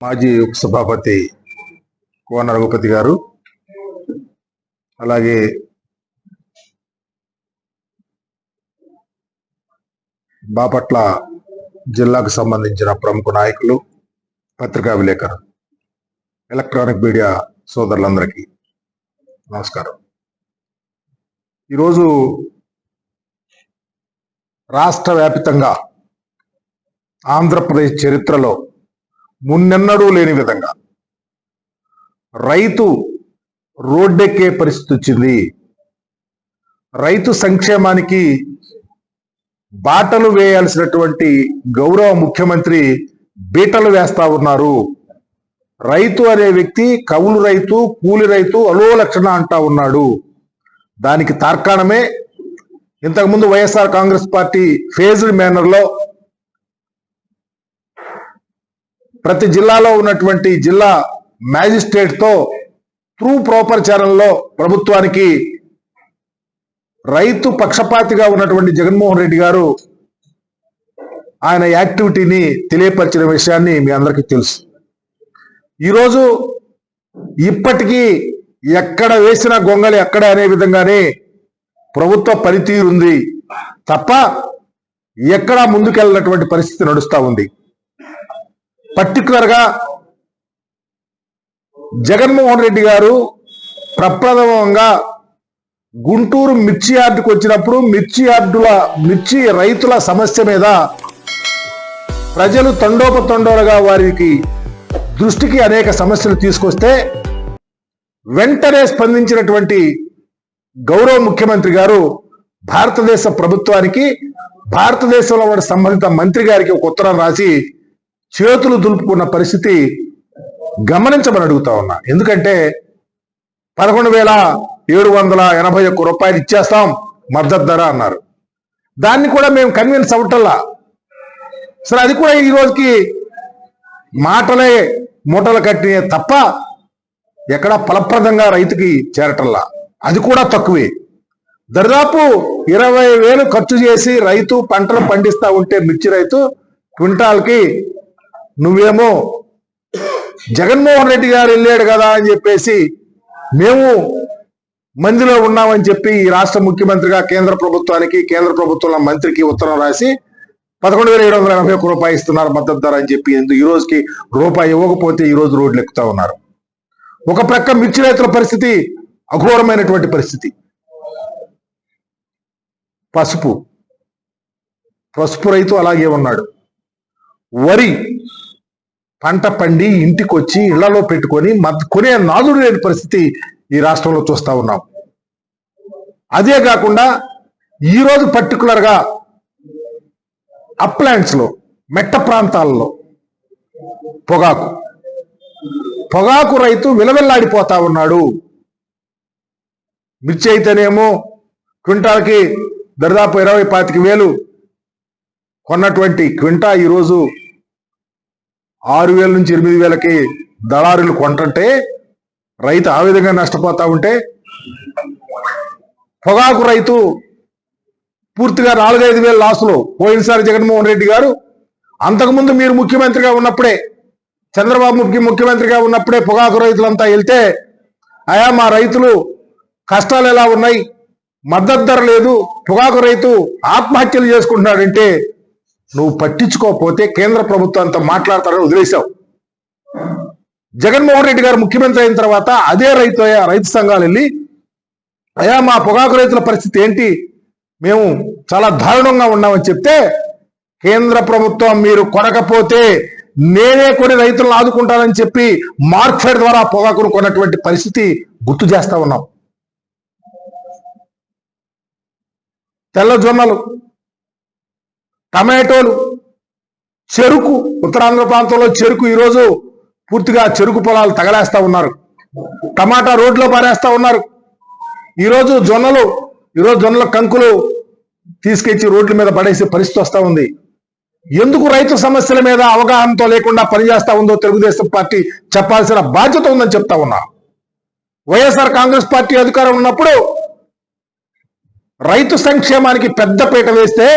మాజీ ఉపసభాపతి కోన రఘుపతి గారు, అలాగే బాపట్ల జిల్లాకు సంబంధించిన ప్రముఖ నాయకులు, పత్రికా విలేకరులు, ఎలక్ట్రానిక్ మీడియా సోదరులందరికీ నమస్కారం. ఈరోజు రాష్ట్ర వ్యాపితంగా ఆంధ్రప్రదేశ్ చరిత్రలో మున్నెన్నడూ లేని విధంగా రైతు రోడ్డెక్కే పరిస్థితి వచ్చింది. రైతు సంక్షేమానికి బాటలు వేయాల్సినటువంటి గౌరవ ముఖ్యమంత్రి బీటలు వేస్తా ఉన్నారు. రైతు అనే వ్యక్తి కౌలు రైతు, కూలి రైతు, అలో లక్షణ అంటా ఉన్నాడు. దానికి తార్కాణమే ఇంతకుముందు వైఎస్ఆర్ కాంగ్రెస్ పార్టీ ఫేజ్డ్ మేనర్లో ప్రతి జిల్లాలో ఉన్నటువంటి జిల్లా మ్యాజిస్ట్రేట్తో త్రూ ప్రాపర్ ఛానల్లో ప్రభుత్వానికి రైతు పక్షపాతిగా ఉన్నటువంటి జగన్మోహన్ రెడ్డి గారు ఆయన యాక్టివిటీని తెలియపరిచిన విషయాన్ని మీ అందరికీ తెలుసు. ఈరోజు ఇప్పటికీ ఎక్కడ వేసిన గొంగలి అక్కడ అనే విధంగానే ప్రభుత్వ పనితీరుంది తప్ప ఎక్కడా ముందుకెళ్ళినటువంటి పరిస్థితి నడుస్తూ ఉంది. పర్టికులర్గా జగన్మోహన్ రెడ్డి గారు ప్రప్రథమంగా గుంటూరు మిర్చి యార్డుకు వచ్చినప్పుడు మిర్చి రైతుల సమస్య మీద ప్రజలు తండోపతండోలుగా వారికి దృష్టికి అనేక సమస్యలు తీసుకొస్తే వెంటనే స్పందించినటువంటి గౌరవ ముఖ్యమంత్రి గారు భారతదేశ ప్రభుత్వానికి, భారతదేశంలో ఉన్న సంబంధిత మంత్రి గారికి ఒక ఉత్తరం రాసి చేతులు దులుపుకున్న పరిస్థితి గమనించమని అడుగుతా ఉన్నా. ఎందుకంటే 11,781 రూపాయలు ఇచ్చేస్తాం మద్దతు ధర అన్నారు. దాన్ని కూడా మేము కన్విన్స్ అవటల్లా. సరే, అది కూడా ఈ రోజుకి మాటలే మూటలు కట్టినే తప్ప ఎక్కడా ఫలప్రదంగా రైతుకి చేరటల్లా. అది కూడా తక్కువే. దాదాపు 20,000 ఖర్చు చేసి రైతు పంటలు పండిస్తా ఉంటే మిర్చి రైతు క్వింటాల్కి నువ్వేమో జగన్మోహన్ రెడ్డి గారు వెళ్ళాడు కదా అని చెప్పేసి మేము మందిలో ఉన్నామని చెప్పి ఈ రాష్ట్ర ముఖ్యమంత్రిగా కేంద్ర ప్రభుత్వానికి, కేంద్ర ప్రభుత్వంలో మంత్రికి ఉత్తరం రాసి 11,781 రూపాయలు ఇస్తున్నారు మద్దతు ధర అని చెప్పి ఈ రోజుకి రూపాయి ఇవ్వకపోతే ఈ రోజు రోడ్లు ఎక్కుతా ఉన్నారు. ఒక ప్రక్క మిర్చి రైతుల పరిస్థితి అఘోరమైనటువంటి పరిస్థితి. పసుపు రైతు అలాగే ఉన్నాడు. వరి పంట పండి ఇంటికి వచ్చి ఇళ్లలో పెట్టుకొని కొనే నాదుడు లేని పరిస్థితి ఈ రాష్ట్రంలో చూస్తా ఉన్నాం. అదే కాకుండా ఈరోజు పర్టికులర్గా అప్లాండ్స్ లో, మెట్ట ప్రాంతాల్లో పొగాకు రైతు విలవిల్లాడిపోతా ఉన్నాడు. మిర్చి అయితేనేమో క్వింటాల్కి దాదాపు 20,000-25,000 కొన్నటువంటి క్వింటా ఈరోజు 6,000 నుంచి 8,000కి దళారులు కొంటుంటే రైతు ఆ విధంగా నష్టపోతా ఉంటే, పొగాకు రైతు పూర్తిగా 4-5,000 లాసులు పోయినసారి జగన్మోహన్ రెడ్డి గారు, అంతకుముందు మీరు ముఖ్యమంత్రిగా ఉన్నప్పుడే, చంద్రబాబు ముఖ్యమంత్రిగా ఉన్నప్పుడే పొగాకు రైతులంతా వెళ్తే, అయా మా రైతులు కష్టాలు ఎలా ఉన్నాయి, మద్దతు ధర లేదు, పొగాకు రైతు ఆత్మహత్యలు చేసుకుంటున్నాడంటే నువ్వు పట్టించుకోకపోతే కేంద్ర ప్రభుత్వంతో మాట్లాడతారని వదిలేశావు. జగన్మోహన్ రెడ్డి గారు ముఖ్యమంత్రి అయిన తర్వాత అదే రైతు సంఘాలు వెళ్ళి, అయా మా పొగాకు రైతుల పరిస్థితి ఏంటి, మేము చాలా దారుణంగా ఉన్నామని చెప్తే, కేంద్ర ప్రభుత్వం మీరు కొనకపోతే నేనే కొని రైతులను ఆదుకుంటానని చెప్పి మార్కెట్ ద్వారా పొగాకును కొన్నటువంటి పరిస్థితి గుర్తు చేస్తా ఉన్నాం. తెల్ల జొన్నలు, టమాటోలు, చెరుకు, ఉత్తరాంధ్ర ప్రాంతంలో చెరుకు ఈరోజు పూర్తిగా చెరుకు పొలాలు తగలేస్తా ఉన్నారు. టమాటా రోడ్లో పారేస్తా ఉన్నారు. ఈరోజు జొన్నల కంకులు తీసుకొచ్చి రోడ్ల మీద పడేసే పరిస్థితి వస్తూ ఉంది. ఎందుకు రైతు సమస్యల మీద అవగాహనతో లేకుండా పనిచేస్తా ఉందో తెలుగుదేశం పార్టీ చెప్పాల్సిన బాధ్యత ఉందని చెప్తా ఉన్నా. వైఎస్ఆర్ కాంగ్రెస్ పార్టీ అధికారం ఉన్నప్పుడు రైతు సంక్షేమానికి పెద్ద పీట వేస్తే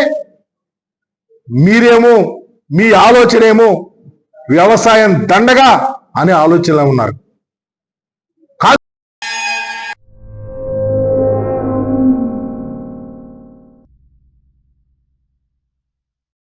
మీరేమో, మీ ఆలోచనేమో వ్యవసాయం దండగా అనే ఆలోచనలో ఉన్నారు.